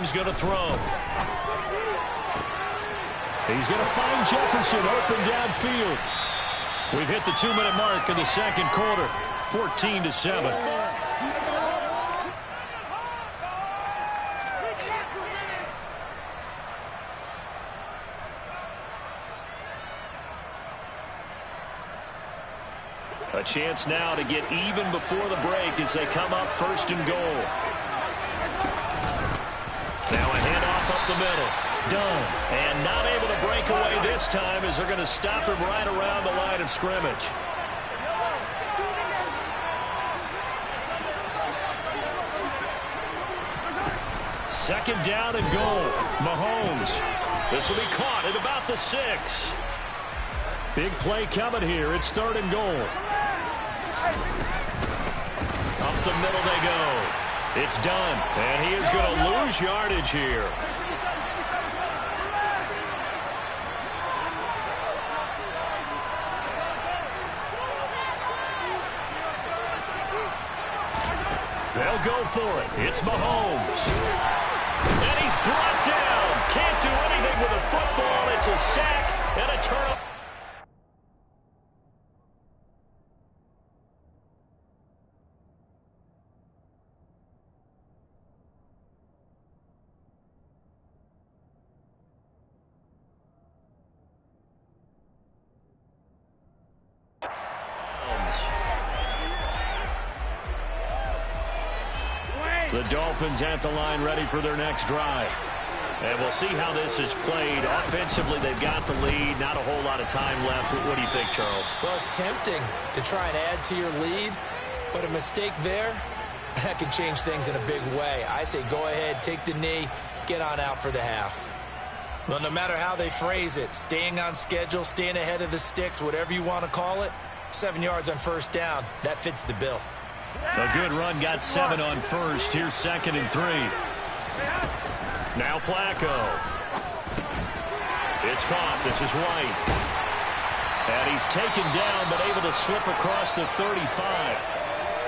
Mahomes going to throw. He's going to find Jefferson open downfield. We've hit the 2-minute mark in the second quarter. 14-7. A chance now to get even before the break as they come up first and goal. Now a handoff up the middle. Done. And not able to break away this time as they're going to stop him right around the line of scrimmage. Second down and goal. Mahomes. This will be caught at about the 6. Big play coming here. It's third and goal. Up the middle they go. It's done. And he is going to lose yardage here. They'll go for it. It's Mahomes. And he's brought down. Can't do anything with a football. It's a sack and a turnover. The Dolphins at the line ready for their next drive. And we'll see how this is played. Offensively, they've got the lead. Not a whole lot of time left. What do you think, Charles? Well, it's tempting to try and add to your lead, but a mistake there, that could change things in a big way. I say go ahead, take the knee, get on out for the half. Well, no matter how they phrase it, staying on schedule, staying ahead of the sticks, whatever you want to call it, 7 yards on first down, that fits the bill. A good run got 7 on first. Here's second and 3. Now Flacco. It's caught. This is White. And he's taken down but able to slip across the 35.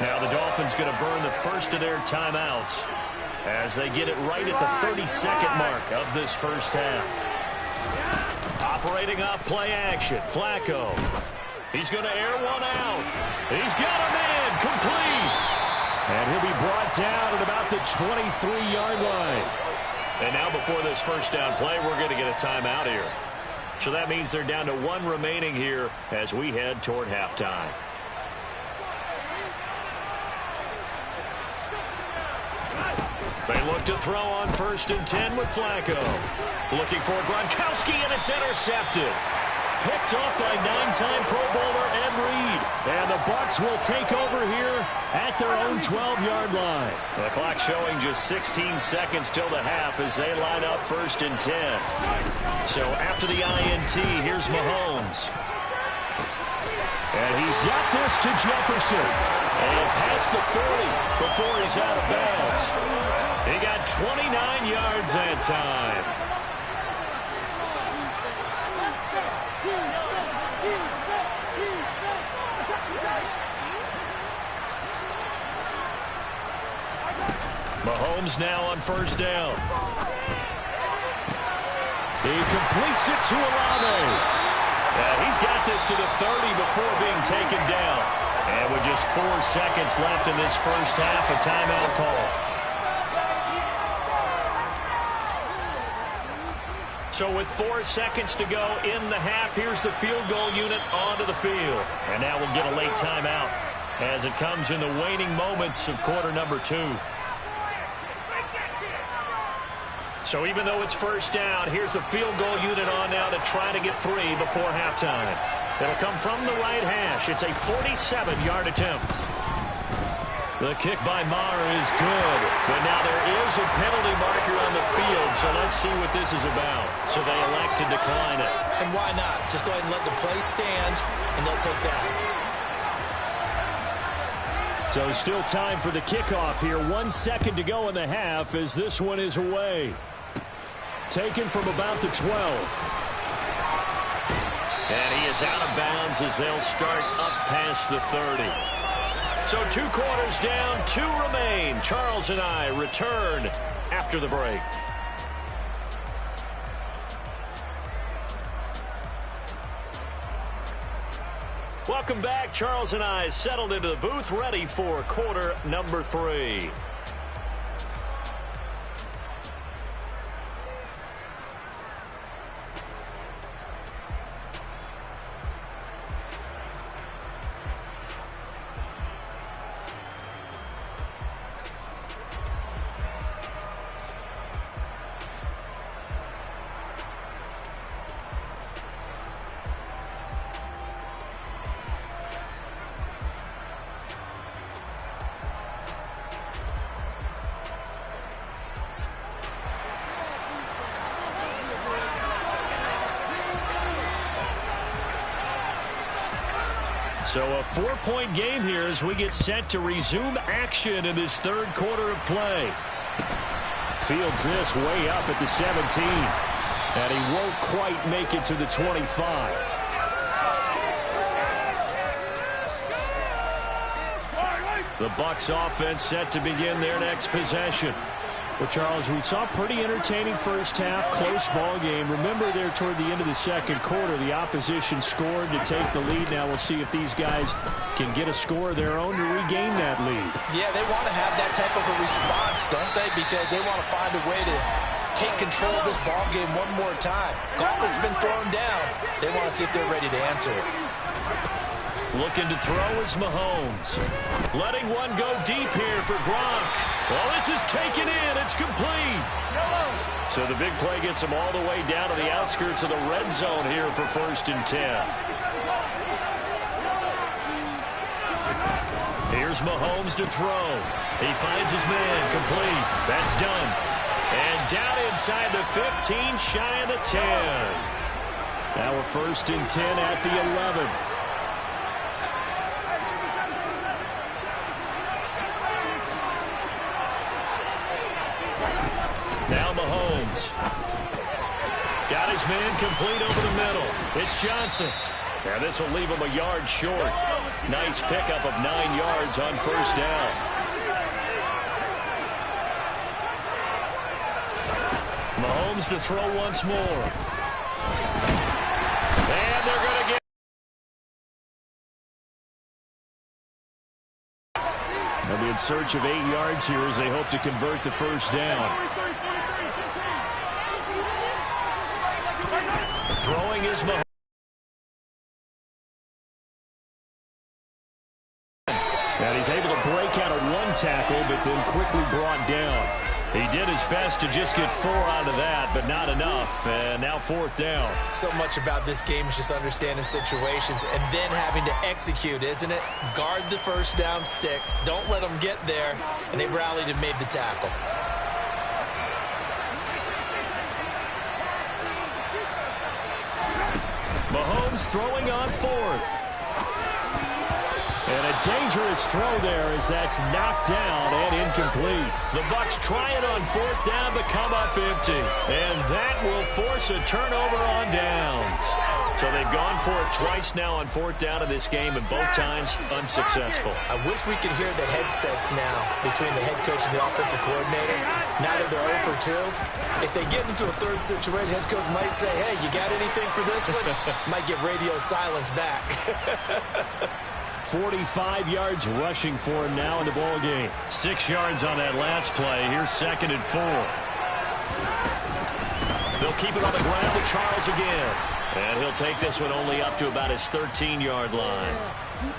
Now the Dolphins going to burn the first of their timeouts as they get it right at the 32nd mark of this first half. Operating off play action. Flacco. He's going to air one out. He's got him in. Complete. And he'll be brought down at about the 23-yard line. And now before this first down play, we're going to get a timeout here. So that means they're down to 1 remaining here as we head toward halftime. They look to throw on first and 10 with Flacco. Looking for Gronkowski, and it's intercepted. Picked off by 9-time Pro Bowler Ed Reed. And the Bucs will take over here at their own 12-yard line. The clock showing just 16 seconds till the half as they line up first and 10. So after the INT, here's Mahomes. And he's got this to Jefferson. And past the 40 before he's out of bounds. He got 29 yards that time. Mahomes now on first down. He completes it to Olave. He's got this to the 30 before being taken down. And with just 4 seconds left in this first half, a timeout call. So with 4 seconds to go in the half, here's the field goal unit onto the field. And now we'll get a late timeout as it comes in the waning moments of quarter number 2. So even though it's first down, here's the field goal unit on now to try to get 3 before halftime. It'll come from the right hash. It's a 47-yard attempt. The kick by Maher is good, but now there is a penalty marker on the field, so let's see what this is about. So they elect to decline it. And why not? Just go ahead and let the play stand, and they'll take that. So still time for the kickoff here. 1 second to go in the half as this one is away. Taken from about the 12. And he is out of bounds as they'll start up past the 30. So 2 quarters down, 2 remain. Charles and I return after the break. Welcome back. Charles and I settled into the booth, ready for quarter number 3. So a 4-point game here as we get set to resume action in this third quarter of play. Fields this way up at the 17. And he won't quite make it to the 25. The Bucs offense set to begin their next possession. Well, Charles, we saw a pretty entertaining first half, close ball game. Remember there toward the end of the second quarter, the opposition scored to take the lead. Now we'll see if these guys can get a score of their own to regain that lead. Yeah, they want to have that type of a response, don't they? Because they want to find a way to take control of this ball game one more time. Gauntlet's been thrown down. They want to see if they're ready to answer it. Looking to throw is Mahomes. Letting one go deep here for Gronk. Well, this is taken in. It's complete. So the big play gets him all the way down to the outskirts of the red zone here for 1st and 10. Here's Mahomes to throw. He finds his man. Complete. That's done. And down inside the 15, shy of the 10. Now we're 1st and 10 at the 11. Now Mahomes. Got his man complete over the middle. It's Johnson. Now this will leave him a yard short. Nice pickup of 9 yards on 1st down. Mahomes to throw once more. And they're going to get... They'll be in search of 8 yards here as they hope to convert the 1st down. Throwing is Mahomes. And he's able to break out of one tackle, but then quickly brought down. He did his best to just get 4 out of that, but not enough. And now 4th down. So much about this game is just understanding situations and then having to execute, isn't it? Guard the 1st down sticks. Don't let them get there. And they rallied and made the tackle. Mahomes throwing on 4th. And a dangerous throw there as that's knocked down and incomplete. The Bucs trying on 4th down to come up empty. And that will force a turnover on downs. So they've gone for it twice now on 4th down in this game, and both times unsuccessful. I wish we could hear the headsets now between the head coach and the offensive coordinator. Now that they're 0 for 2, if they get into a third situation, head coach might say, hey, you got anything for this one? Might get radio silence back. 45 yards rushing for him now in the ball game. 6 yards on that last play. Here's 2nd and 4. They'll keep it on the ground to Charles again. And he'll take this one only up to about his 13-yard line.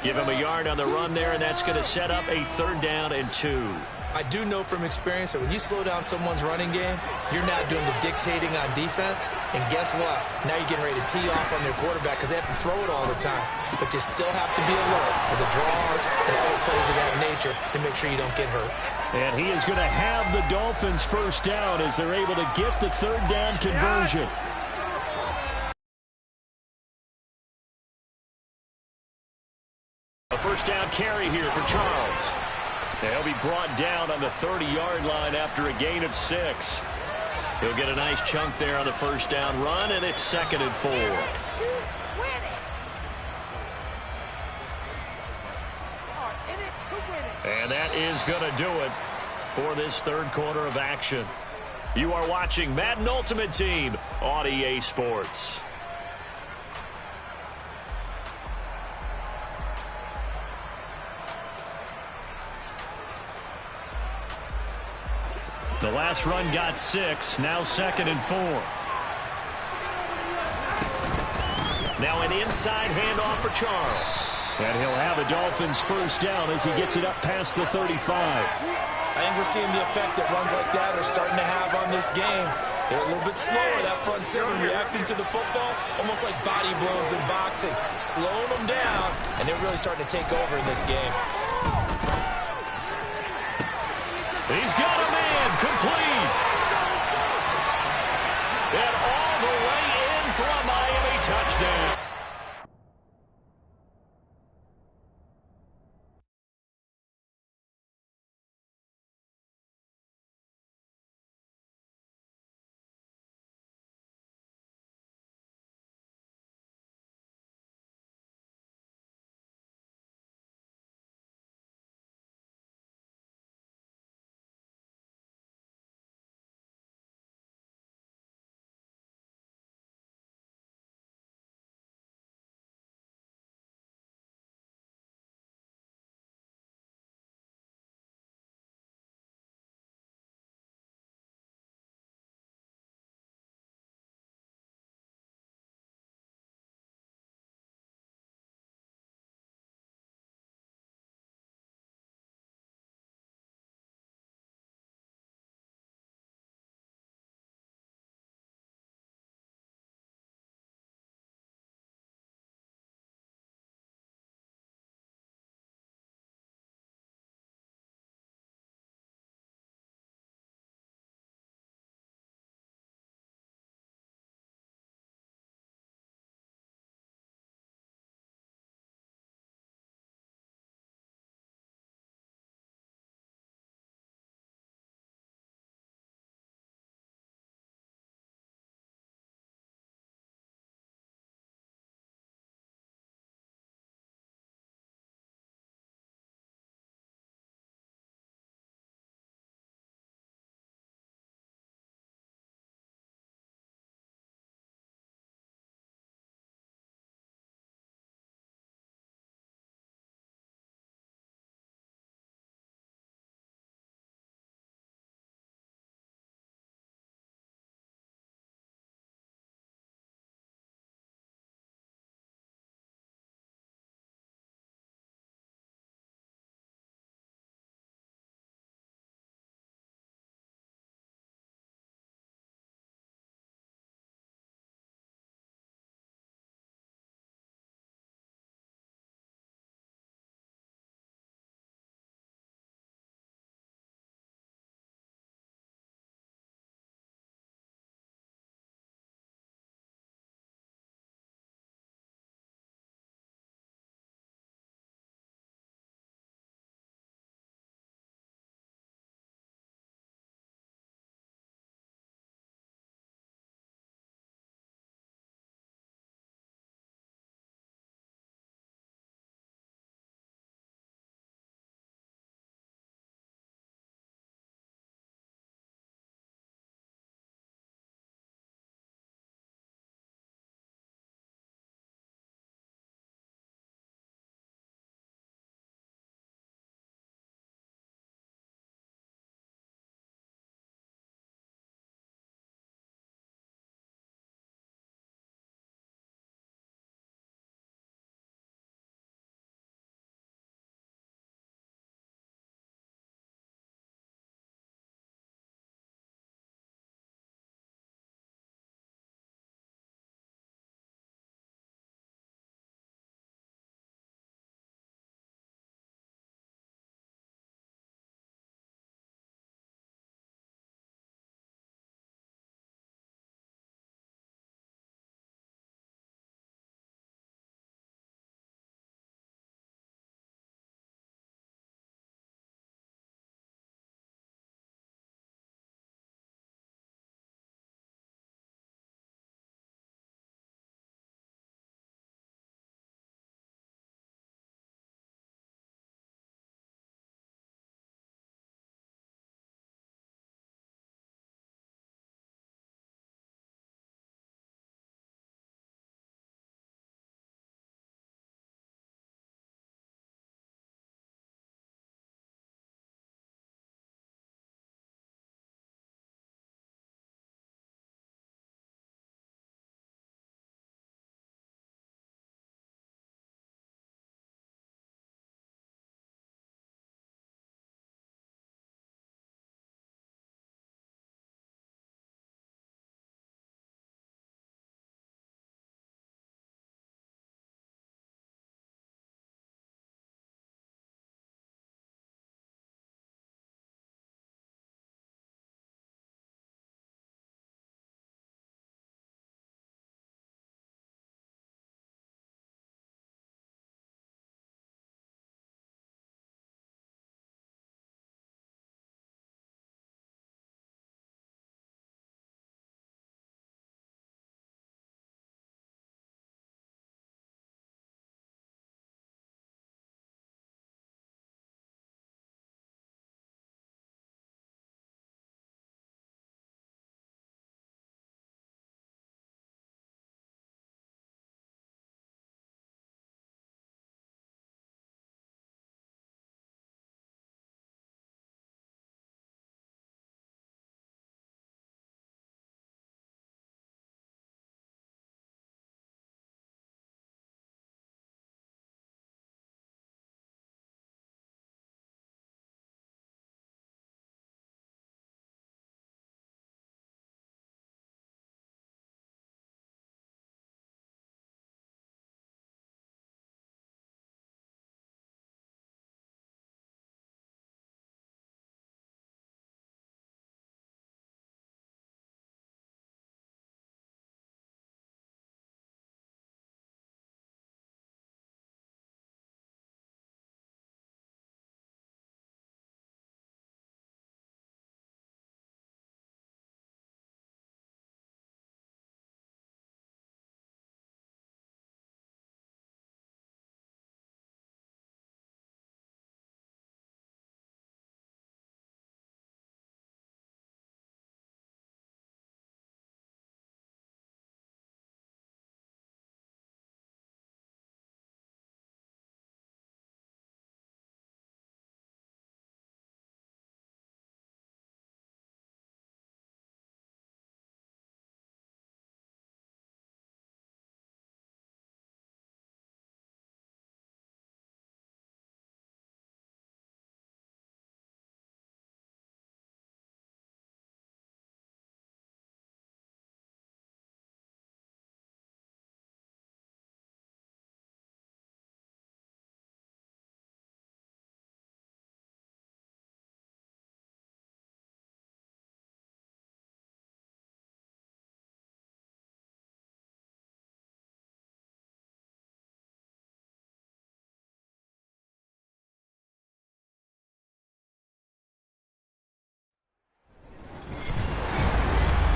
Give him a yard on the run there, and that's going to set up a 3rd down and 2. I do know from experience that when you slow down someone's running game, you're not doing the dictating on defense. And guess what? Now you're getting ready to tee off on their quarterback because they have to throw it all the time. But you still have to be alert for the draws and other plays of that nature to make sure you don't get hurt. And he is going to have the Dolphins 1st down as they're able to get the 3rd down conversion. A 1st down carry here for Charles. They'll be brought down on the 30-yard line after a gain of 6. He'll get a nice chunk there on the 1st down run, and it's 2nd and 4. And that is going to do it for this third quarter of action. You are watching Madden Ultimate Team on EA Sports. The last run got 6, now 2nd and 4. Now an inside handoff for Charles. And he'll have the Dolphins first down as he gets it up past the 35. I think we're seeing the effect that runs like that are starting to have on this game. They're a little bit slower, that front seven, reacting to the football, almost like body blows in boxing, slowing them down, and they're really starting to take over in this game. He's got a man, complete. And all the way in for a Miami touchdown.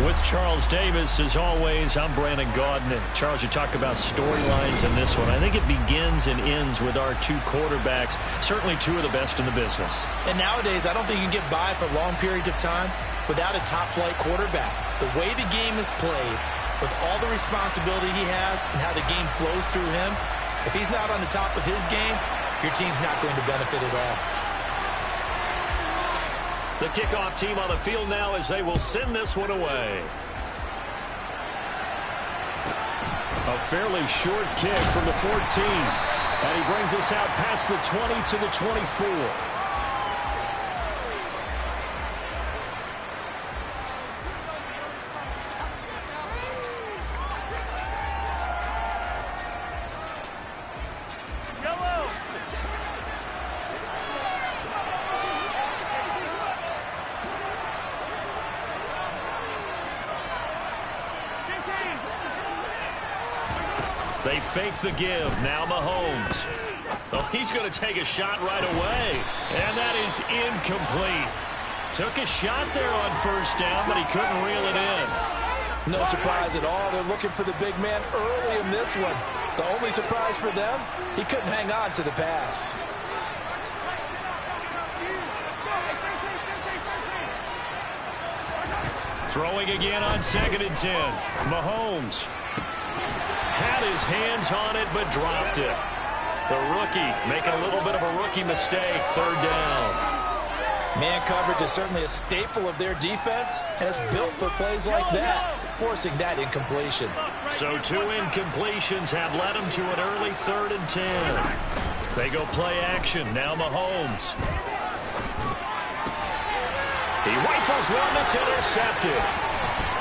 With Charles Davis, as always, I'm Brandon Gaudin. And Charles, you talk about storylines in this one. I think it begins and ends with our two quarterbacks, certainly two of the best in the business. And nowadays, I don't think you can get by for long periods of time without a top-flight quarterback. The way the game is played, with all the responsibility he has and how the game flows through him, if he's not on the top of his game, your team's not going to benefit at all. The kickoff team on the field now as they will send this one away. A fairly short kick from the 14. And he brings us out past the 20 to the 24. They fake the give. Now Mahomes. Oh, he's going to take a shot right away. And that is incomplete. Took a shot there on first down, but he couldn't reel it in. No surprise at all. They're looking for the big man early in this one. The only surprise for them, he couldn't hang on to the pass. Throwing again on 2nd and 10. Mahomes had his hands on it, but dropped it. The rookie making a little bit of a rookie mistake. 3rd down. Man coverage is certainly a staple of their defense, and it's built for plays like that, forcing that incompletion. So 2 incompletions have led them to an early 3rd and 10. They go play action. Now Mahomes. He rifles one that's intercepted.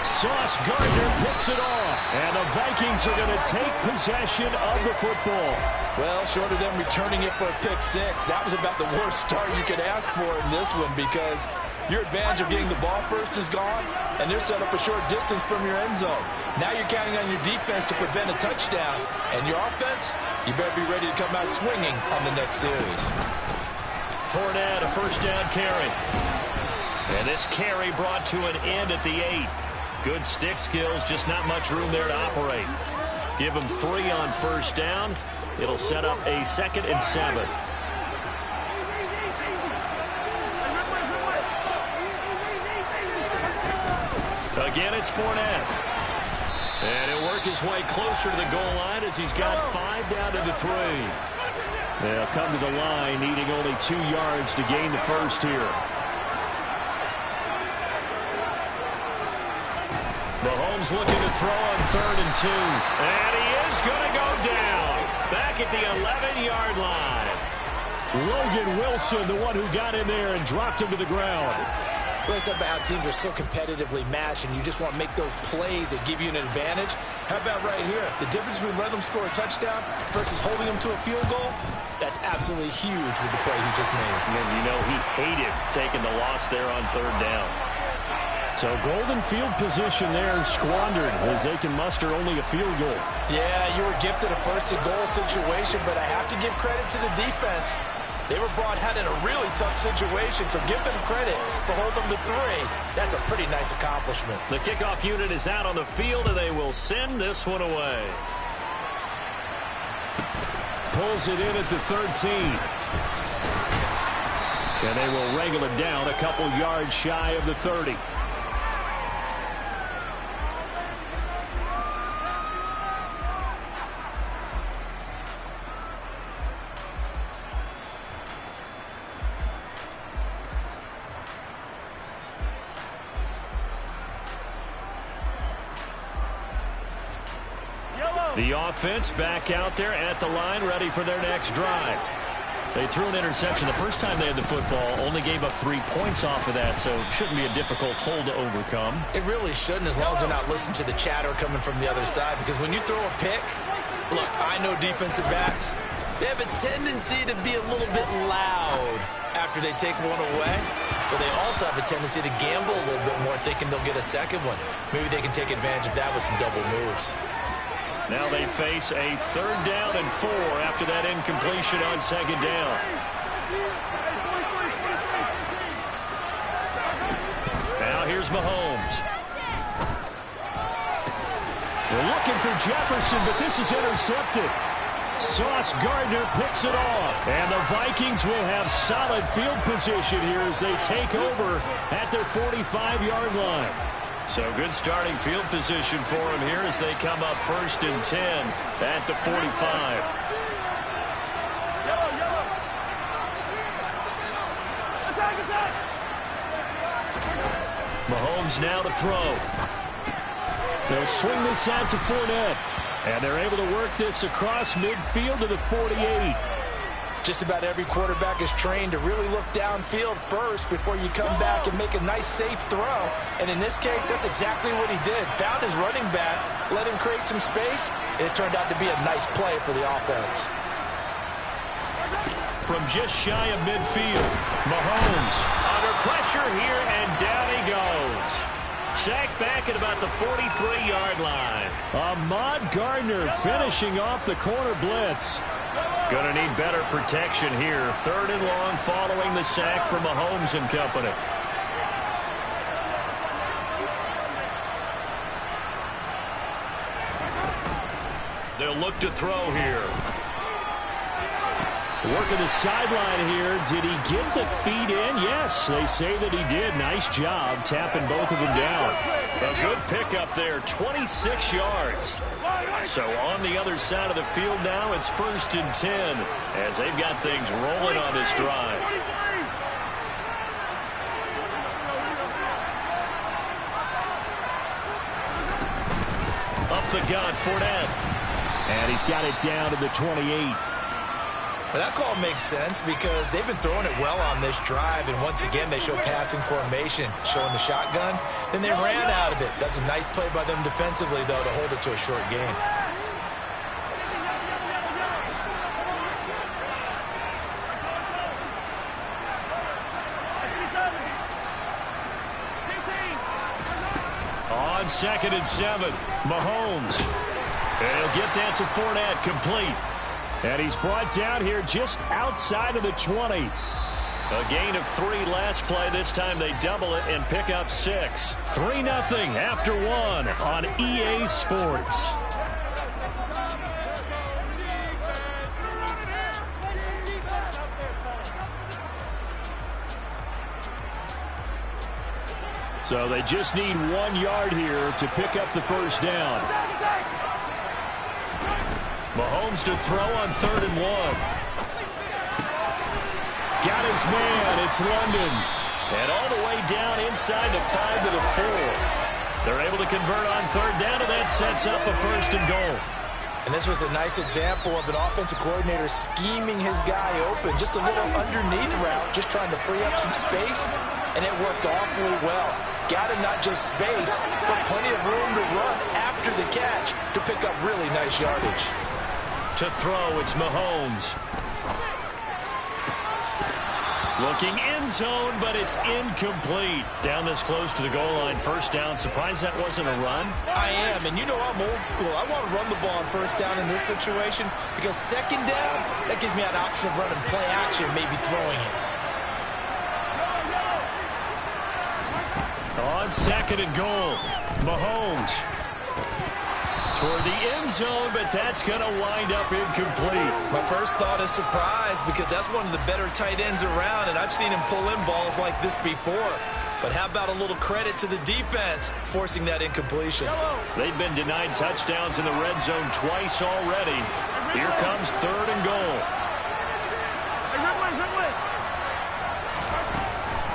Sauce Gardner picks it off. And the Vikings are going to take possession of the football. Well, short of them returning it for a pick 6, that was about the worst start you could ask for in this one, because your advantage of getting the ball first is gone, and they're set up a short distance from your end zone. Now you're counting on your defense to prevent a touchdown, and your offense, you better be ready to come out swinging on the next series. Fournette, a first down carry. And this carry brought to an end at the 8. Good stick skills, just not much room there to operate. Give him 3 on first down. It'll set up a 2nd and 7. Again, it's Fournette. And he'll work his way closer to the goal line as he's got 5 down to the 3. They'll come to the line, needing only 2 yards to gain the first here. Mahomes looking to throw on 3rd and 2. And he is going to go down. Back at the 11-yard line. Logan Wilson, the one who got in there and dropped him to the ground. Well, it's about how teams are so competitively matched, and you just want to make those plays that give you an advantage. How about right here? The difference between letting them score a touchdown versus holding them to a field goal, that's absolutely huge with the play he just made. And you know he hated taking the loss there on 3rd down. So golden field position there squandered as they can muster only a field goal. Yeah, you were gifted a 1st and goal situation, but I have to give credit to the defense. They were brought out in a really tough situation, so give them credit for holding them to 3. That's a pretty nice accomplishment. The kickoff unit is out on the field, and they will send this one away. Pulls it in at the 13. And they will wrangle it down a couple yards shy of the 30. The offense back out there at the line, ready for their next drive. They threw an interception the first time they had the football, only gave up 3 points off of that, so it shouldn't be a difficult hole to overcome. It really shouldn't, as long as they're not listening to the chatter coming from the other side, because when you throw a pick, look, I know defensive backs, they have a tendency to be a little bit loud after they take one away, but they also have a tendency to gamble a little bit more, thinking they'll get a second one. Maybe they can take advantage of that with some double moves. Now they face a 3rd down and 4 after that incompletion on 2nd down. Now here's Mahomes. They're looking for Jefferson, but this is intercepted. Sauce Gardner picks it off. And the Vikings will have solid field position here as they take over at their 45-yard line. So good starting field position for them here as they come up 1st and 10 at the 45. Mahomes now to throw. They'll swing this out to Fournette. And they're able to work this across midfield to the 48. Just about every quarterback is trained to really look downfield first before you come back and make a nice, safe throw. And in this case, that's exactly what he did. Found his running back, let him create some space, and it turned out to be a nice play for the offense. From just shy of midfield, Mahomes under pressure here, and down he goes. Sacked back at about the 43-yard line. Ahmad Gardner finishing off the corner blitz. Going to need better protection here. 3rd and long following the sack from Mahomes and company. They'll look to throw here. Working the sideline here. Did he get the feet in? Yes, they say that he did. Nice job tapping both of them down. A good pickup there, 26 yards. So on the other side of the field now, it's 1st and 10 as they've got things rolling on this drive. Up the gut, Fournette. And he's got it down to the 28. But that call makes sense because they've been throwing it well on this drive, and once again they show passing formation, showing the shotgun. Then they ran out of it. That's a nice play by them defensively, though, to hold it to a short gain. On 2nd and 7, Mahomes. And he'll get that to Fournette, complete. And he's brought down here just outside of the 20. A gain of 3 last play. This time they double it and pick up 6. 3-0 after 1 on EA Sports. So they just need 1 yard here to pick up the first down. Mahomes to throw on 3rd and 1. Got his man. It's London. And all the way down inside the 5 to the 4. They're able to convert on 3rd down, and that sets up a 1st and goal. And this was a nice example of an offensive coordinator scheming his guy open. Just a little underneath route, just trying to free up some space, and it worked awfully well. Got him not just space, but plenty of room to run after the catch to pick up really nice yardage. To throw, it's Mahomes. Looking end zone, but it's incomplete. Down this close to the goal line, 1st down. Surprised that wasn't a run? I am, and you know I'm old school. I want to run the ball on 1st down in this situation because 2nd down, that gives me an option of running play action, maybe throwing it. On 2nd and goal, Mahomes. Toward the end zone, but that's going to wind up incomplete. My first thought is surprise because that's one of the better tight ends around, and I've seen him pull in balls like this before. But how about a little credit to the defense forcing that incompletion? They've been denied touchdowns in the red zone twice already. Here comes 3rd and goal.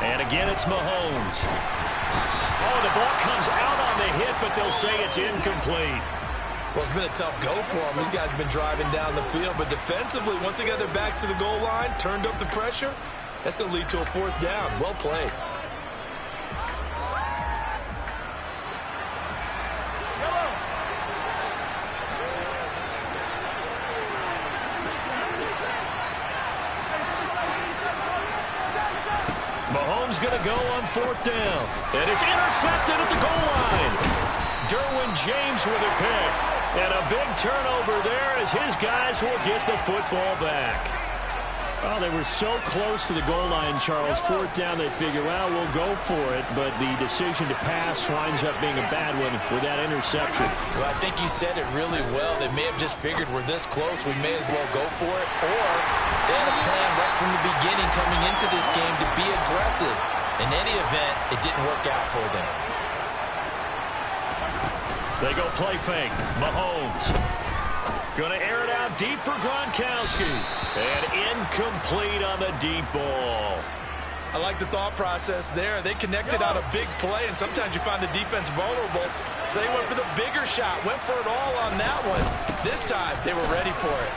And again, it's Mahomes. Oh, the ball comes out on the hit, but they'll say it's incomplete. Well, it's been a tough go for them. These guys have been driving down the field, but defensively, once they got their backs to the goal line, turned up the pressure, that's going to lead to a 4th down. Well played. Mahomes going to go on 4th down. And it's intercepted at the goal line. Derwin James with a pick. And a big turnover there as his guys will get the football back. Well, they were so close to the goal line, Charles. Fourth down, they figure, well, we'll go for it. But the decision to pass winds up being a bad one with that interception. Well, I think you said it really well. They may have just figured we're this close, we may as well go for it. Or they had a plan right from the beginning coming into this game to be aggressive. In any event, it didn't work out for them. They go play fake. Mahomes. Going to air it out deep for Gronkowski. And incomplete on the deep ball. I like the thought process there. They connected on a big play, and sometimes you find the defense vulnerable. So they went for the bigger shot, went for it all on that one. This time, they were ready for it.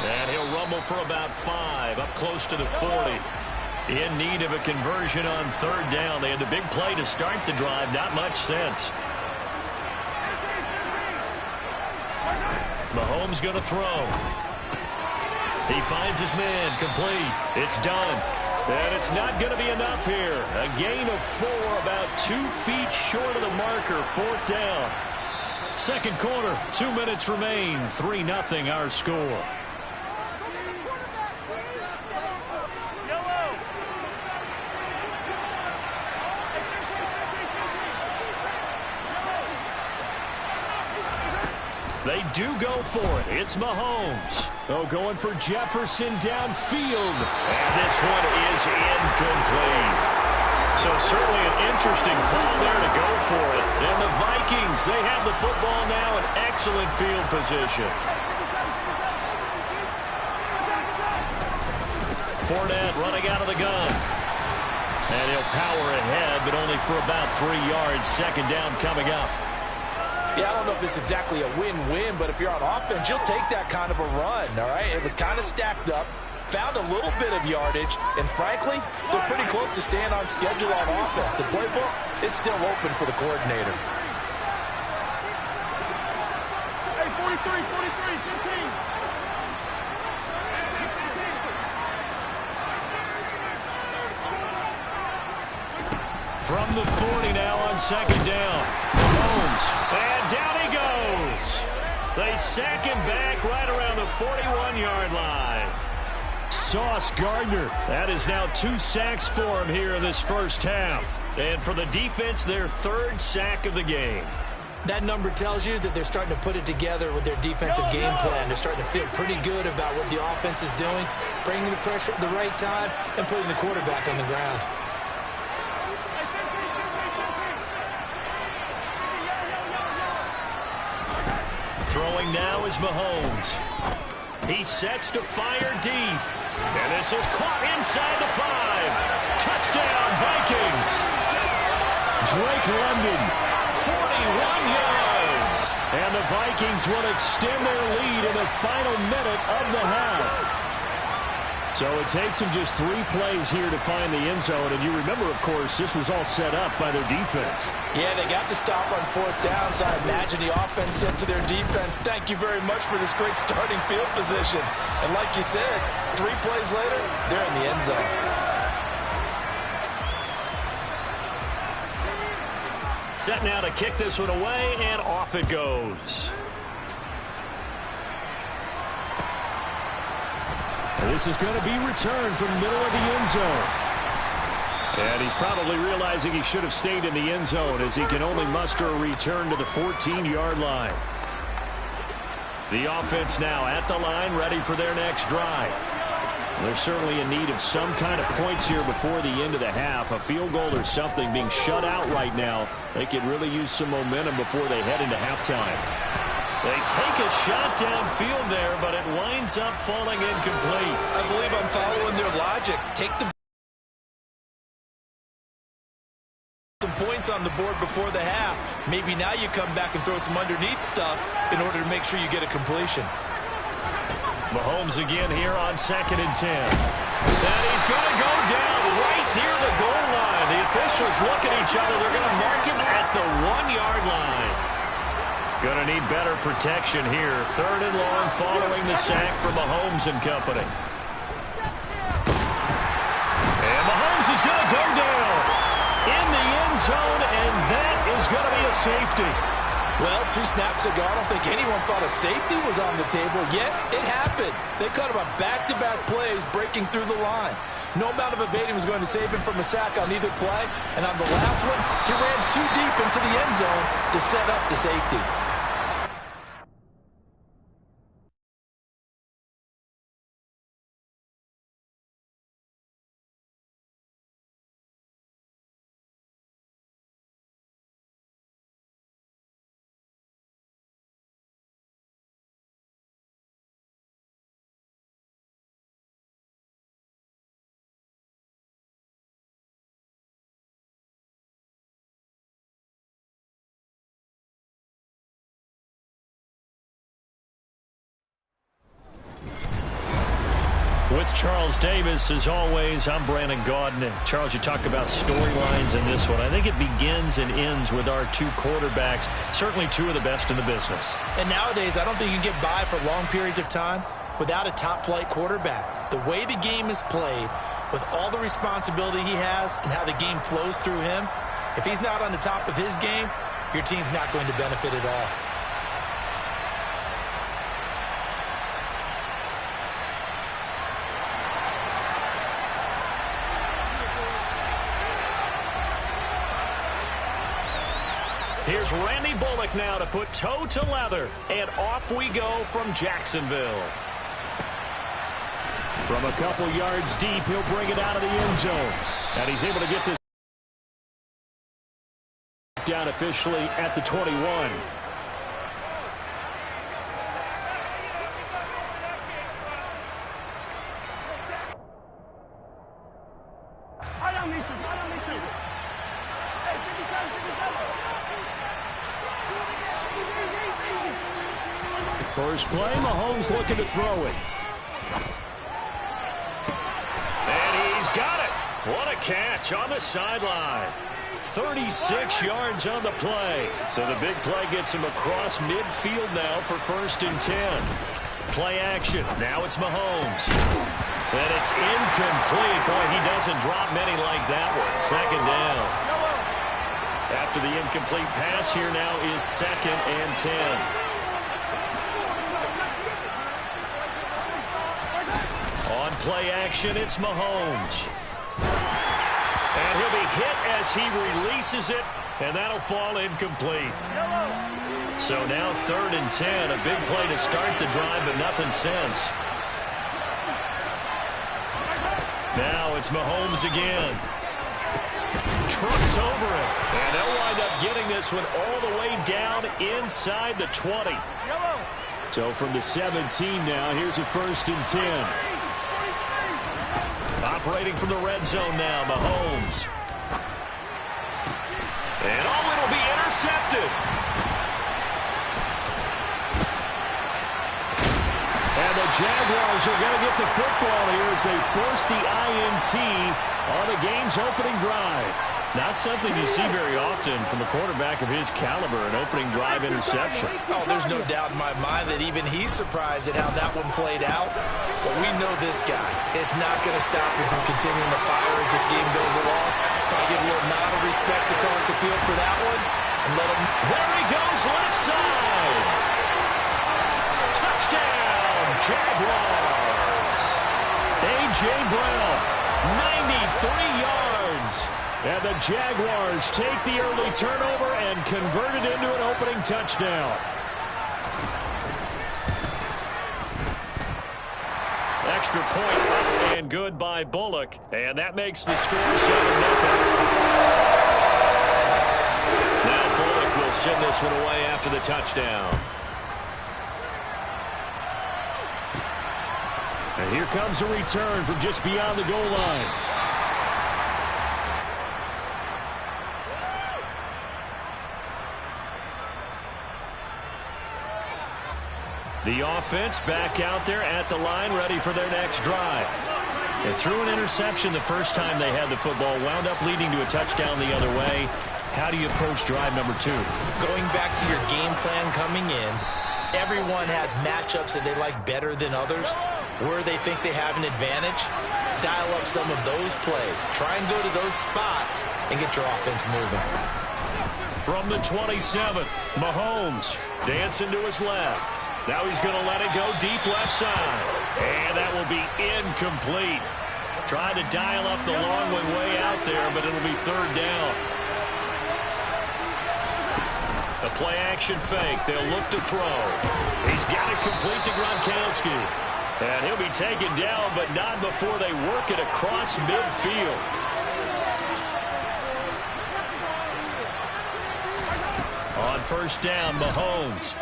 And he'll rumble for about 5, up close to the 40. In need of a conversion on third down. They had the big play to start the drive. Not much sense. Mahomes going to throw. He finds his man, complete. It's done. And it's not going to be enough here. A gain of 4, about 2 feet short of the marker. Fourth down. Second quarter, 2 minutes remain. 3-0 our score. They do go for it. It's Mahomes. Oh, going for Jefferson downfield. And this one is incomplete. So certainly an interesting call there to go for it. And the Vikings, they have the football now in excellent field position. Fournette running out of the gun. And he'll power ahead, but only for about 3 yards. Second down coming up. Yeah, I don't know if it's exactly a win-win, but if you're on offense, you'll take that kind of a run, all right? It was kind of stacked up, found a little bit of yardage, and frankly, they're pretty close to staying on schedule on offense. The playbook is still open for the coordinator. Hey, 43, 15. From the 40 now on second down. Mahomes. And down he goes. They sack him back right around the 41-yard line. Sauce Gardner. That is now 2 sacks for him here in this first half. And for the defense, their 3rd sack of the game. That number tells you that they're starting to put it together with their defensive game plan. They're starting to feel pretty good about what the offense is doing, bringing the pressure at the right time, and putting the quarterback on the ground. Throwing now is Mahomes. He sets to fire deep. And this is caught inside the 5. Touchdown, Vikings. Drake London, 41 yards. And the Vikings will extend their lead in the final minute of the half. So it takes them just 3 plays here to find the end zone. And you remember, of course, this was all set up by their defense. Yeah, they got the stop on fourth down, so I imagine the offense said to their defense, thank you very much for this great starting field position. And like you said, 3 plays later, they're in the end zone. Set now to kick this one away, and off it goes. This is going to be returned from the middle of the end zone. And he's probably realizing he should have stayed in the end zone as he can only muster a return to the 14-yard line. The offense now at the line, ready for their next drive. They're certainly in need of some kind of points here before the end of the half. A field goal or something being shut out right now. They could really use some momentum before they head into halftime. They take a shot downfield there, but it winds up falling incomplete. I believe I'm following their logic. Take the points on the board before the half. Maybe now you come back and throw some underneath stuff in order to make sure you get a completion. Mahomes again here on 2nd and 10. And he's going to go down right near the goal line. The officials look at each other. They're going to mark him at the 1-yard line. Going to need better protection here. 3rd and long following the sack from Mahomes and company. And Mahomes is going to go down in the end zone, and that is going to be a safety. Well, 2 snaps ago, I don't think anyone thought a safety was on the table, yet it happened. They cut him on back-to-back plays, breaking through the line. No amount of evading was going to save him from a sack on either play, and on the last one, he ran too deep into the end zone to set up the safety. With Charles Davis, as always, I'm Brandon Gaudin. Charles, you talk about storylines in this one. I think it begins and ends with our 2 quarterbacks, certainly 2 of the best in the business. And nowadays, I don't think you can get by for long periods of time without a top-flight quarterback. The way the game is played, with all the responsibility he has and how the game flows through him, if he's not on the top of his game, your team's not going to benefit at all. Here's Randy Bullock now to put toe to leather, and off we go from Jacksonville. From a couple yards deep, he'll bring it out of the end zone. And he's able to get this down officially at the 21. First play, Mahomes looking to throw it. And he's got it. What a catch on the sideline. 36 yards on the play. So the big play gets him across midfield now for 1st and 10. Play action. Now it's Mahomes. And it's incomplete. Boy, he doesn't drop many like that one. 2nd down. After the incomplete pass, here now is 2nd and 10. On play action, it's Mahomes. And he'll be hit as he releases it, and that'll fall incomplete. So now 3rd and 10, a big play to start the drive, but nothing since. Now it's Mahomes again. Trucks over it, and they'll wind up getting this one all the way down inside the 20. So from the 17 now, here's a 1st and 10. Operating from the red zone now, Mahomes. And it'll be intercepted. And the Jaguars are going to get the football here as they force the INT on the game's opening drive. Not something you see very often from a quarterback of his caliber, an opening drive interception. Oh, there's no doubt in my mind that even he's surprised at how that one played out. But we know this guy is not going to stop him from continuing to fire as this game goes along. I'll give a little nod of respect across the field for that one. And let him... There he goes, left side. Touchdown, Jaguars. A.J. Brown, 93 yards. And the Jaguars take the early turnover and convert it into an opening touchdown. Extra point up and good by Bullock. And that makes the score 7-0. Now Bullock will send this one away after the touchdown. And here comes a return from just beyond the goal line. The offense back out there at the line, ready for their next drive. They threw an interception the first time they had the football, wound up leading to a touchdown the other way. How do you approach drive number 2? Going back to your game plan coming in, everyone has matchups that they like better than others. Where they think they have an advantage, dial up some of those plays. Try and go to those spots and get your offense moving. From the 27, Mahomes dancing to his left. Now he's going to let it go deep left side. And that will be incomplete. Trying to dial up the long way out there, but it'll be third down. A play-action fake. They'll look to throw. He's got it complete to Gronkowski. And he'll be taken down, but not before they work it across midfield. On first down, Mahomes.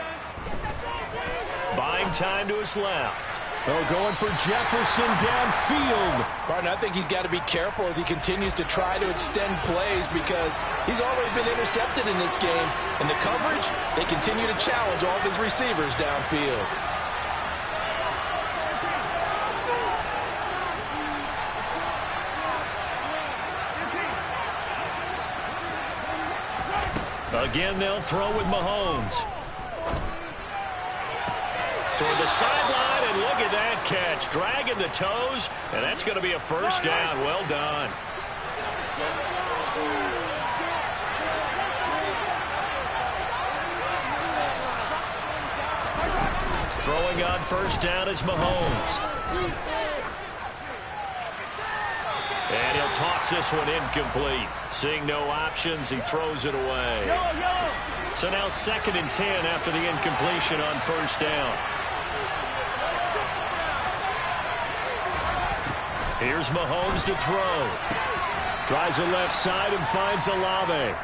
Buying time to his left. Oh, going for Jefferson downfield. Gardner, I think he's got to be careful as he continues to try to extend plays because he's already been intercepted in this game. And the coverage, they continue to challenge all of his receivers downfield. Again, they'll throw with Mahomes. Toward the sideline, and look at that catch. Dragging the toes, and that's going to be a first down. Well done. Throwing on first down is Mahomes. And he'll toss this one incomplete. Seeing no options, he throws it away. So now 2nd and 10 after the incompletion on first down. Here's Mahomes to throw. Tries the left side and finds Olave.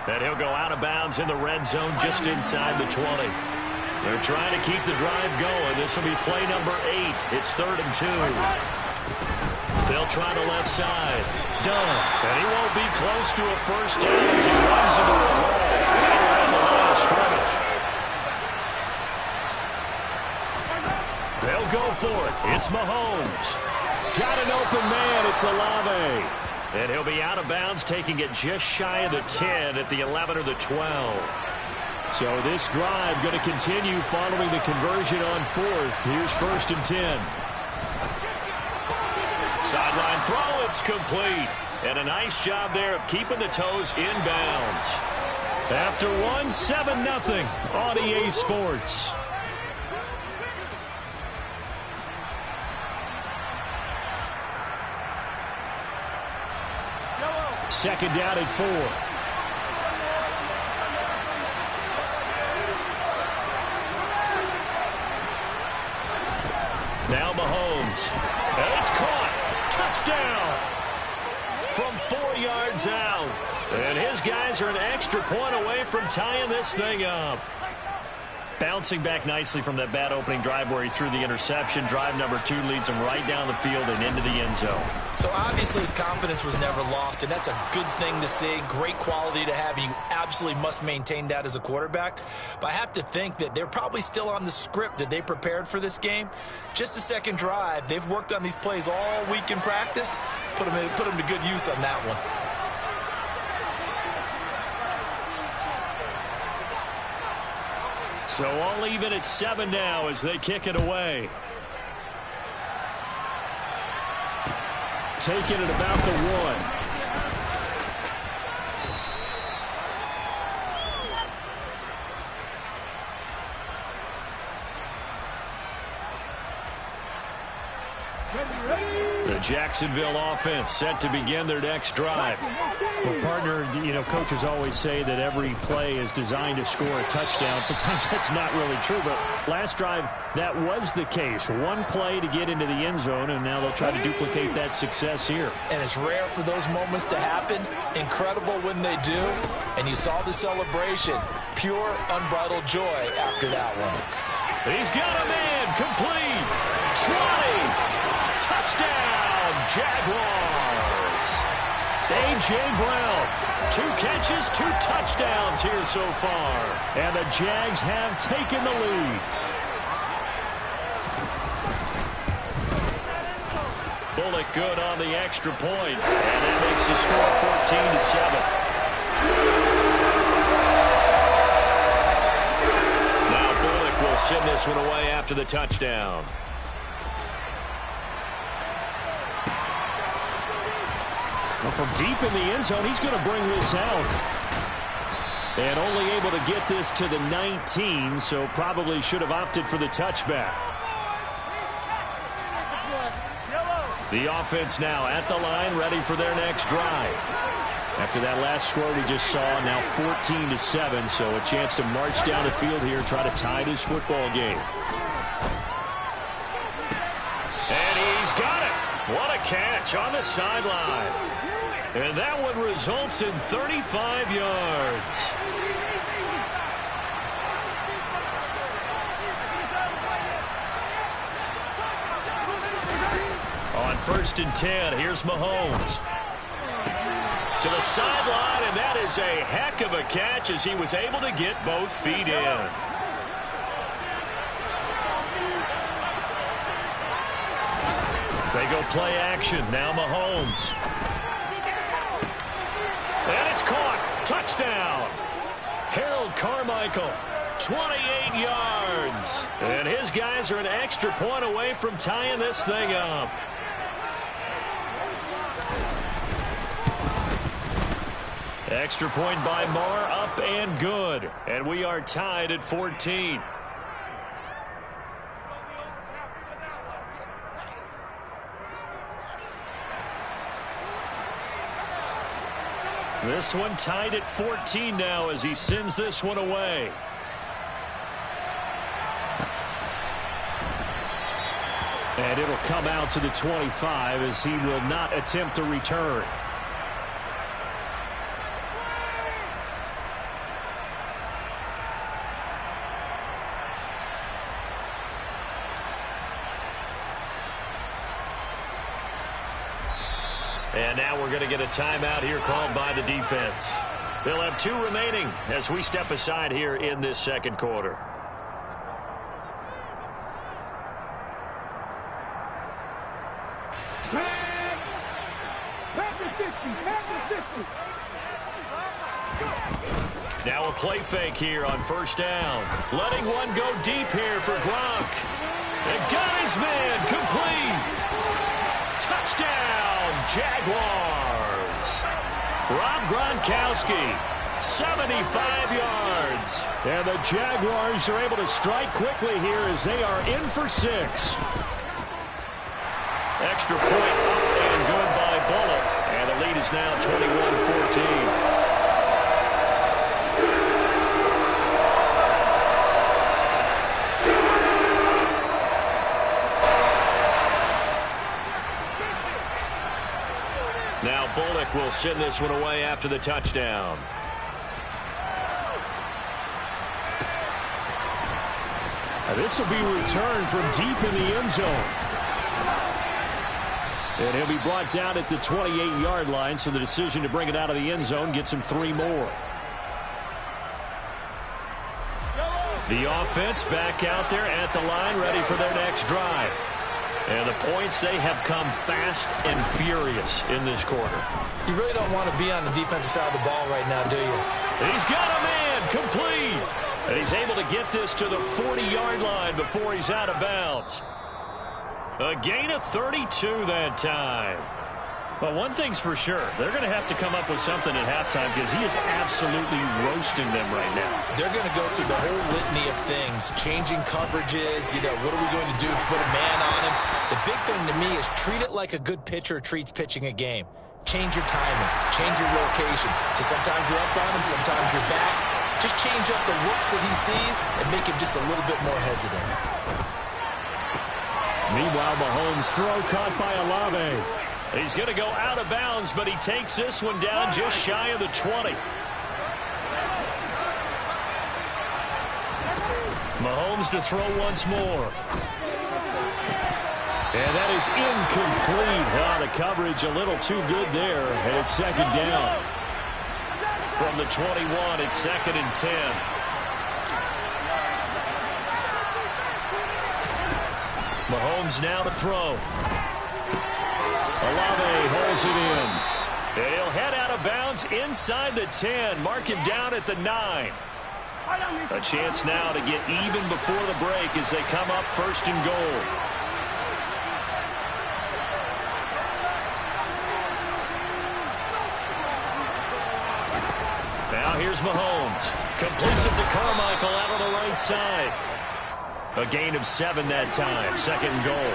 And he'll go out of bounds in the red zone just inside the 20. They're trying to keep the drive going. This will be play number 8. It's 3rd and 2. They'll try the left side. Done. And he won't be close to a first down as he runs into a wall right around the line of scrimmage. They'll go for it. It's Mahomes. Got an open man. It's Olave. And he'll be out of bounds, taking it just shy of the 10 at the 11 or the 12. So this drive going to continue following the conversion on 4th. Here's 1st and 10. Sideline throw, it's complete. And a nice job there of keeping the toes inbounds. After 7-0 on EA Sports. Second down at 4. Now Mahomes. And it's caught. Touchdown from 4 yards out. And his guys are an extra point away from tying this thing up. Bouncing back nicely from that bad opening drive where he threw the interception. Drive number 2 leads him right down the field and into the end zone. So obviously his confidence was never lost, and that's a good thing to see. Great quality to have. You absolutely must maintain that as a quarterback. But I have to think that they're probably still on the script that they prepared for this game. Just the second drive. They've worked on these plays all week in practice. Put them to good use on that one. So all even at 7 now as they kick it away. Taking it about the 1. The Jacksonville offense set to begin their next drive. Well, partner, coaches always say that every play is designed to score a touchdown. Sometimes that's not really true, but last drive, that was the case. One play to get into the end zone, and now they'll try to duplicate that success here. And it's rare for those moments to happen. Incredible when they do. And you saw the celebration. Pure, unbridled joy after that one. He's got a man. Complete. 20. Touchdown, Jaguars. A.J. Brown, 2 catches, 2 touchdowns here so far. And the Jags have taken the lead. Bullock good on the extra point. And that makes the score 14-7. Now Bullock will send this one away after the touchdown. Well, from deep in the end zone, he's going to bring this out. And only able to get this to the 19, so probably should have opted for the touchback. The offense now at the line, ready for their next drive. After that last score we just saw, now 14-7, so a chance to march down the field here, try to tie this football game. And he's got it. What a catch on the sideline. And that one results in 35 yards. On 1st and 10, here's Mahomes. To the sideline, and that is a heck of a catch as he was able to get both feet in. They go play action. Now Mahomes. And it's caught. Touchdown. Harold Carmichael, 28 yards. And his guys are an extra point away from tying this thing up. Extra point by Marr, up and good. And we are tied at 14. This one tied at 14 now as he sends this one away. And it'll come out to the 25 as he will not attempt to return. And now we're going to get a timeout here called by the defense. They'll have 2 remaining as we step aside here in this second quarter. Now a play fake here on 1st down. Letting one go deep here for Gronk. And got his man complete. Touchdown, Jaguars. Rob Gronkowski, 75 yards. And the Jaguars are able to strike quickly here as they are in for 6. Extra point up and good by Bullock. And the lead is now 21-14. Now Bullock will send this one away after the touchdown. This will be returned from deep in the end zone. And he'll be brought down at the 28-yard line, so the decision to bring it out of the end zone gets him 3 more. The offense back out there at the line, ready for their next drive. And the points, they have come fast and furious in this quarter. You really don't want to be on the defensive side of the ball right now, do you? He's got a man complete. And he's able to get this to the 40-yard line before he's out of bounds. A gain of 32 that time. But one thing's for sure, they're going to have to come up with something at halftime because he is absolutely roasting them right now. They're going to go through the whole litany of things, changing coverages, what are we going to do to put a man on him? The big thing to me is treat it like a good pitcher treats pitching a game. Change your timing, change your location. So sometimes you're up on him, sometimes you're back. Just change up the looks that he sees and make him just a little bit more hesitant. Meanwhile, Mahomes' throw caught by Olave. He's going to go out of bounds, but he takes this one down just shy of the 20. Mahomes to throw once more. And that is incomplete. The coverage a little too good there, and it's 2nd down. From the 21, it's 2nd and 10. Mahomes now to throw. Olave holds it in. And he'll head out of bounds inside the 10. Mark him down at the 9. A chance now to get even before the break as they come up 1st and goal. Now here's Mahomes. Completes it to Carmichael out on the right side. A gain of 7 that time. Second and goal.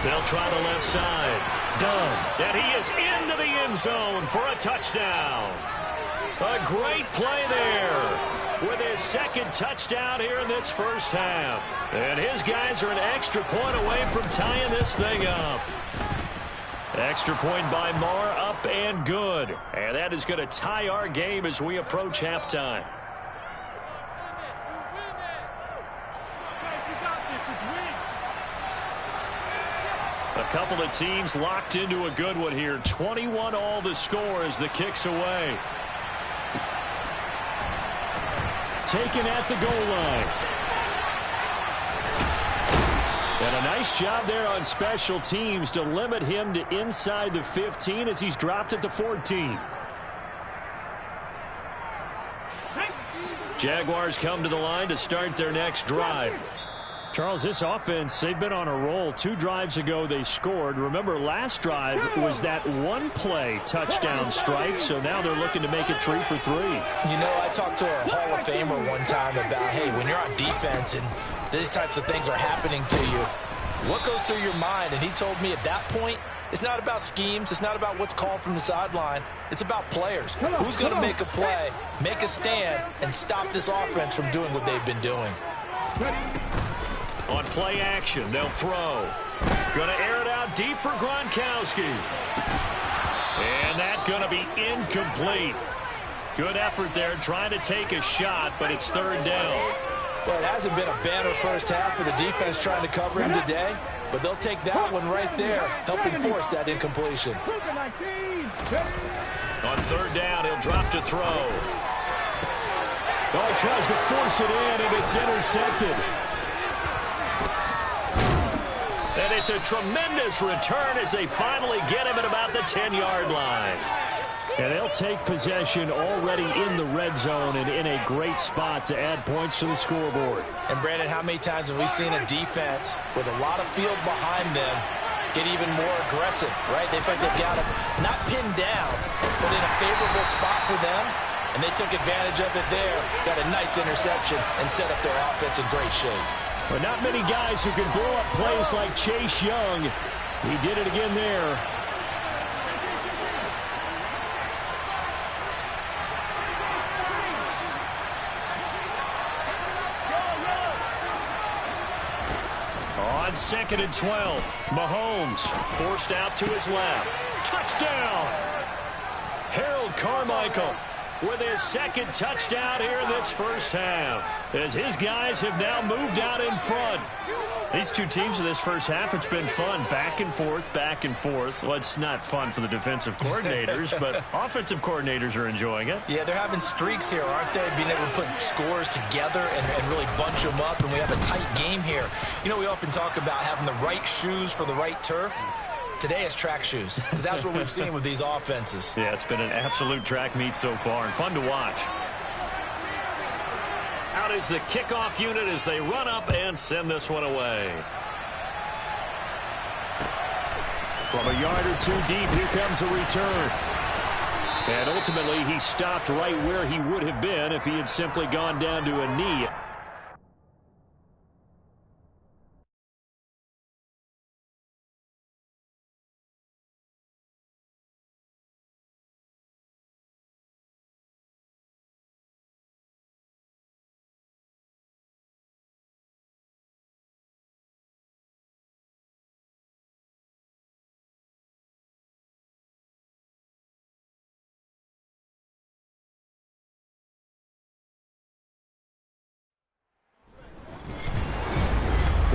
They'll try the left side. Done. And he is into the end zone for a touchdown. A great play there with his second touchdown here in this first half. And his guys are an extra point away from tying this thing up. Extra point by Marr, up and good. And that is going to tie our game as we approach halftime. A couple of teams locked into a good one here. 21 all the score as the kick's away. Taken at the goal line. And a nice job there on special teams to limit him to inside the 15 as he's dropped at the 14. Jaguars come to the line to start their next drive. Charles, this offense, they've been on a roll. 2 drives ago, they scored. Remember, last drive was that one-play touchdown strike, so now they're looking to make it 3 for 3. You know, I talked to a Hall of Famer one time about, hey, when you're on defense and these types of things are happening to you, what goes through your mind? And he told me at that point, it's not about schemes. It's not about what's called from the sideline. It's about players. Who's going to make a play, make a stand, and stop this offense from doing what they've been doing? On play action, they'll throw. Going to air it out deep for Gronkowski. And that's going to be incomplete. Good effort there trying to take a shot, but it's third down. Well, it hasn't been a banner first half for the defense trying to cover him today, but they'll take that one right there, helping force that incompletion. On third down, he'll drop to throw. Oh, he tries to force it in, and it's intercepted. And it's a tremendous return as they finally get him at about the 10-yard line. And they'll take possession already in the red zone and in a great spot to add points to the scoreboard. And, Brandon, how many times have we seen a defense with a lot of field behind them get even more aggressive, right? They've got them not pinned down, but in a favorable spot for them, and they took advantage of it there, got a nice interception, and set up their offense in great shape. But not many guys who can blow up plays like Chase Young. He did it again there. On 2nd and 12, Mahomes forced out to his left. Touchdown! Harold Carmichael with his second touchdown here in this first half, as his guys have now moved out in front. These two teams in this first half, it's been fun. Back and forth, back and forth. Well, it's not fun for the defensive coordinators, but offensive coordinators are enjoying it. Yeah, they're having streaks here, aren't they? Being able to put scores together and really bunch them up, and we have a tight game here. You know, we often talk about having the right shoes for the right turf. Today it's track shoes, because that's what we've seen with these offenses. Yeah, it's been an absolute track meet so far, and fun to watch. Out is the kickoff unit as they run up and send this one away. From a yard or two deep, here comes a return. And ultimately, he stopped right where he would have been if he had simply gone down to a knee.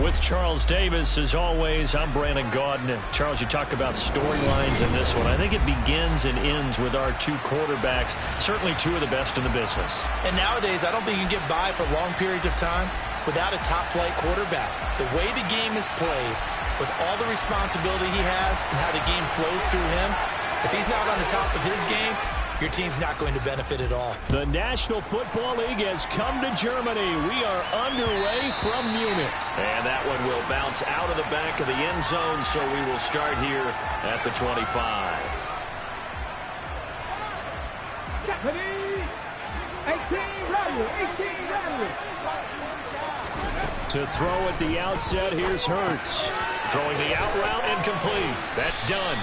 With Charles Davis, as always, I'm Brandon Gaudin. Charles, you talk about storylines in this one. I think it begins and ends with our two quarterbacks, certainly two of the best in the business. And nowadays, I don't think you can get by for long periods of time without a top-flight quarterback. The way the game is played, with all the responsibility he has and how the game flows through him, if he's not on the top of his game, your team's not going to benefit at all. The National Football League has come to Germany. We are underway from Munich. And that one will bounce out of the back of the end zone, so we will start here at the 25. To throw at the outset, here's Hurts. Throwing the out route and complete. That's done.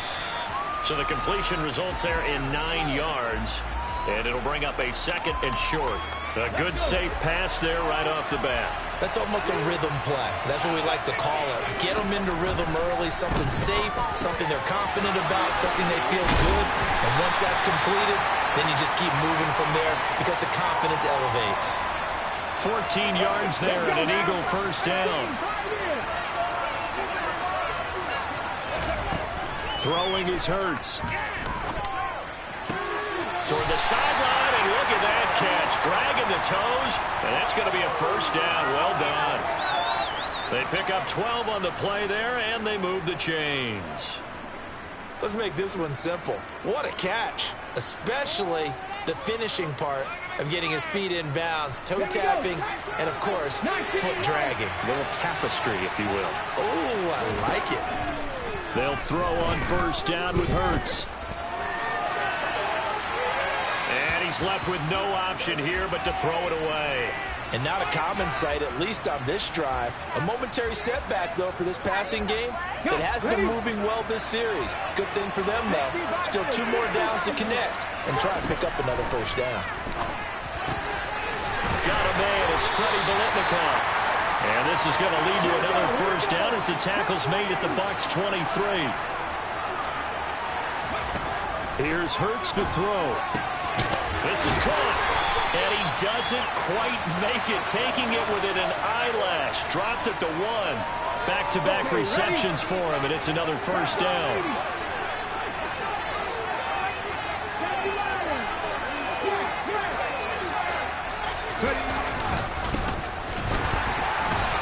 So the completion results there in 9 yards. And it'll bring up a 2nd and short. A good safe pass there right off the bat. That's almost a rhythm play. That's what we like to call it. Get them into rhythm early, something safe, something they're confident about, something they feel good. And once that's completed, then you just keep moving from there because the confidence elevates. 14 yards there and an Eagle first down. Throwing is Hurts. Toward the sideline, and look at that catch. Dragging the toes, and that's going to be a first down. Well done. They pick up 12 on the play there, and they move the chains. Let's make this one simple. What a catch, especially the finishing part of getting his feet in bounds, toe tapping, and, of course, foot dragging. A little tapestry, if you will. Oh, I like it. They'll throw on first down with Hurts. And he's left with no option here but to throw it away. And not a common sight, at least on this drive. A momentary setback, though, for this passing game. It has been moving well this series. Good thing for them, though. Still 2 more downs to connect and try and pick up another first down. Got a man. It's Freddie Biletnikoff. And this is going to lead to another first down as the tackle's made at the Bucs 23. Here's Hurts to throw. This is caught. And he doesn't quite make it, taking it within an eyelash. Dropped at the 1. Back-to-back receptions for him, and it's another first down.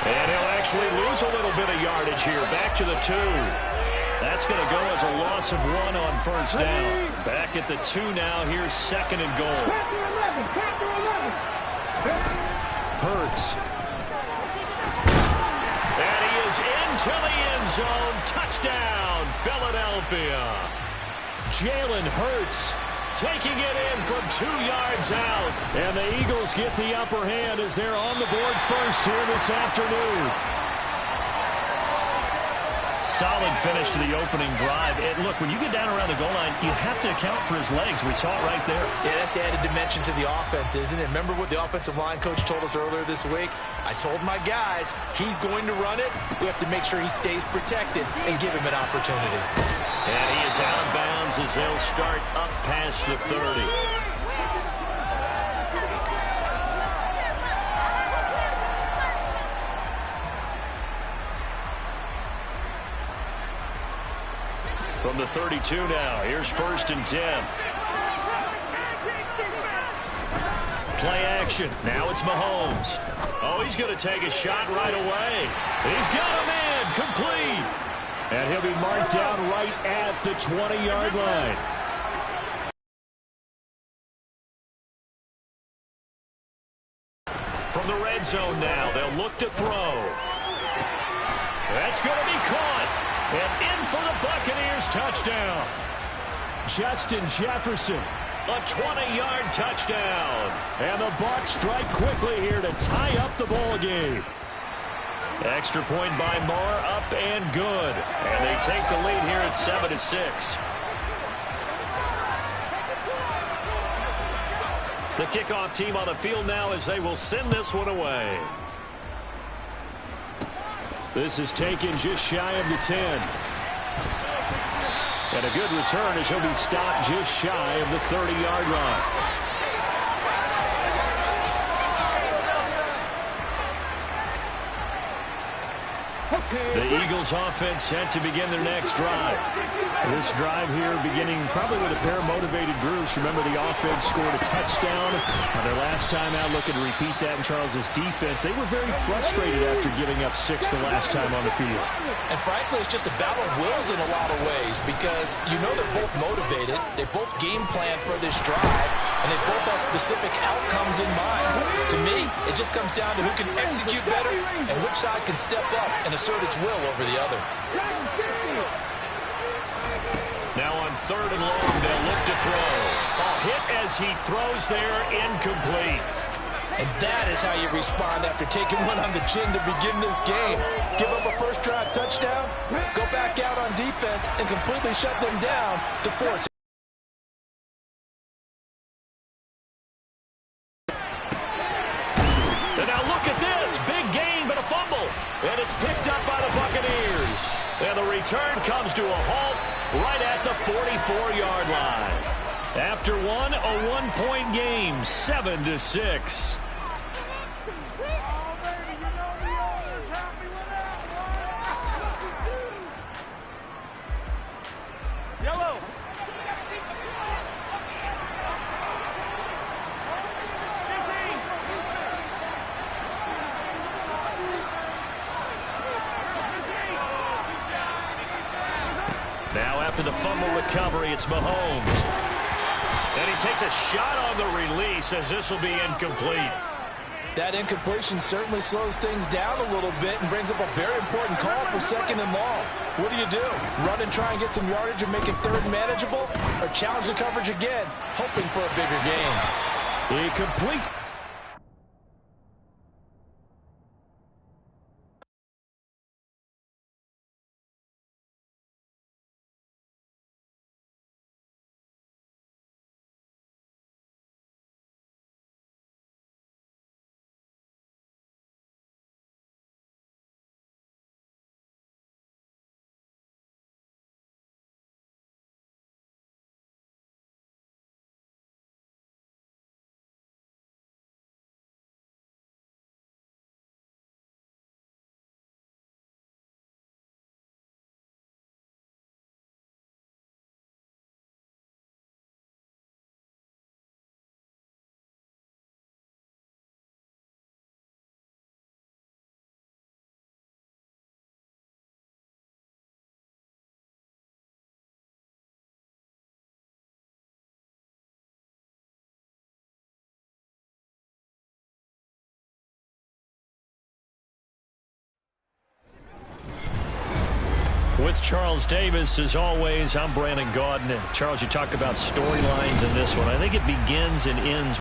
And he'll actually lose a little bit of yardage here. Back to the 2. That's going to go as a loss of 1 on first down. Back at the 2 now. Here's 2nd and goal. Hurts. And he is into the end zone. Touchdown, Philadelphia. Jalen Hurts taking it in from 2 yards out. And the Eagles get the upper hand as they're on the board first here this afternoon. Solid finish to the opening drive. And look, when you get down around the goal line, you have to account for his legs. We saw it right there. Yeah, that's added dimension to the offense, isn't it? Remember what the offensive line coach told us earlier this week? I told my guys, he's going to run it. We have to make sure he stays protected and give him an opportunity. And he is out of bounds as they'll start up past the 30. From the 32 now, here's 1st and 10. Play action. Now it's Mahomes. Oh, he's going to take a shot right away. He's got a man complete. And he'll be marked down right at the 20-yard line. From the red zone now, they'll look to throw. That's going to be caught. And in for the Buccaneers touchdown. Justin Jefferson. A 20-yard touchdown. And the Bucs strike quickly here to tie up the ball game. Extra point by Moore, up and good. And they take the lead here at 7-6. The kickoff team on the field now as they will send this one away. This is taken just shy of the 10. And a good return as he'll be stopped just shy of the 30-yard line. The Eagles offense set to begin their next drive. This drive here beginning probably with a pair of motivated groups. Remember, the offense scored a touchdown. Their last time out, looking to repeat that in Charles's defense. They were very frustrated after giving up 6 the last time on the field. And frankly, it's just a battle of wills in a lot of ways because you know they're both motivated. They both game plan for this drive, and they both have specific outcomes in mind. To me, it just comes down to who can execute better and which side can step up and assert its will over the other. Now on 3rd and long, they'll look to throw. Hit as he throws there, incomplete. And that is how you respond after taking one on the chin to begin this game. Give up a first drive touchdown, go back out on defense, and completely shut them down to force it. And now look at this. Big gain, but a fumble. And it's picked up by the Buccaneers. And the return comes to a halt right at the 44-yard line. After one, a one-point game, 7-6. Yellow. Now after the fumble recovery, it's Mahomes. And he takes a shot on the release as this will be incomplete. That incompletion certainly slows things down a little bit and brings up a very important call for second and long. What do? Run and try and get some yardage and make it third manageable? Or challenge the coverage again, hoping for a bigger gain? Incomplete. With Charles Davis, as always, I'm Brandon Gaudin. Charles, you talked about storylines in this one. I think it begins and ends